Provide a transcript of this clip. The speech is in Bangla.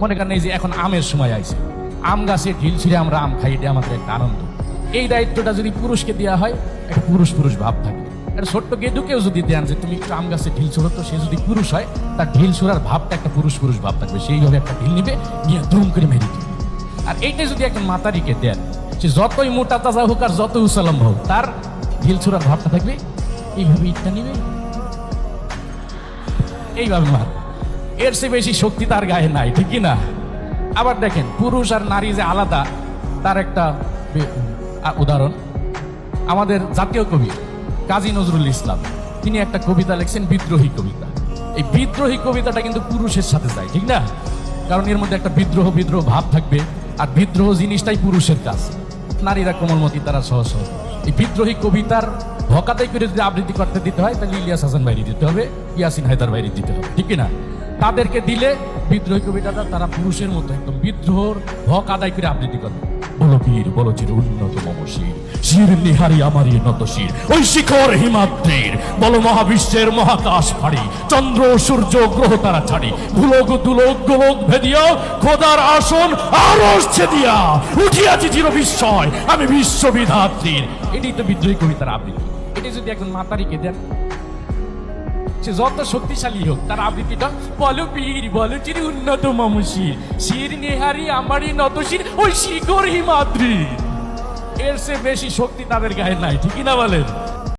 মনে করেন এই যে এখন আমের সময় আইছে, আম গাছে ঢিল ছিঁড়ে আমরা আম খাই, এটা আমাদের একটা আনন্দ। এই দায়িত্বটা যদি পুরুষকে দেওয়া হয়, একটা পুরুষ পুরুষ ভাব থাকে। একটা ছোট্ট গেদুকেও যদি দেন যে তুমি একটু আম গাছে ঢিল ছোড়ো, তো সে যদি পুরুষ হয়, তার ঢিল ছোড়ার ভাবটা একটা পুরুষ পুরুষ ভাব থাকবে। সেইভাবে একটা ঢিল নিবে, নিয়ে দুম করে মেরে দিবে। আর এইটা যদি একজন মাতারিকে দেন, সে যতই মোটা তাজা হোক আর যতই উসালম্ব হোক, তার ঢিল ছোড়ার ভাবটা থাকবে, এইভাবে ইটটা নিবে, এইভাবে মার। এর চেয়ে বেশি শক্তি তার গায়ে নাই, ঠিক কি না? আবার দেখেন, পুরুষ আর নারী যে আলাদা, তার একটা উদাহরণ আমাদের জাতীয় কবি কাজী নজরুল ইসলাম, তিনি একটা কবিতা লিখছেন, বিদ্রোহী কবিতা। এই বিদ্রোহী কবিতাটা কিন্তু পুরুষের সাথে যায়, ঠিক না? কারণ এর মধ্যে একটা বিদ্রোহ বিদ্রোহ ভাব থাকবে, আর বিদ্রোহ জিনিসটাই পুরুষের কাজ। নারীরা কোমলমতি, তারা সহজ সহজ। এই বিদ্রোহী কবিতার ভকাতাই করে যদি আবৃত্তি করতে দিতে হয়, তাহলে ইলিয়াস হাসান বাইরে দিতে হবে, ইয়াসিন হায়দার বাইরে দিতে হবে, ঠিক না? তাদেরকে দিলে বিদ্রোহী কবিতাটা তারা পুরুষের মতো একদম বিদ্রোহর হক আদায় করে আবৃত্তি করবে। বলো বীর বলো চির উন্নত মম শির, শির নিহারি আমারই নত শির, ওই শিখর হিমাদ্রির, বলো মহাবিশ্বের মহাকাশ ফাড়ি, চন্দ্র সূর্য গ্রহ তারা ছাড়ি, ভুলোক দুলোক গোলক ভেদিয়া, খোদার আসন আরশ ছেদিয়া, উঠিয়াছি চির বিস্ময় আমি বিশ্ববিধাত্রীর। এটাই তো বিদ্রোহী কবিতার আবৃত্তি। এটি যদি একজন মাতারিকে দেন, সে যত শক্তিশালী হোক, তার আবৃত্তিটা বলো বীর বলো চির উন্নত মম শির, শির নেহারি আমারই নত শির, ওই শিখর হিমাদ্রি। এর চেয়ে বেশি শক্তি তাদের গায়ে নাই, ঠিক না বলেন?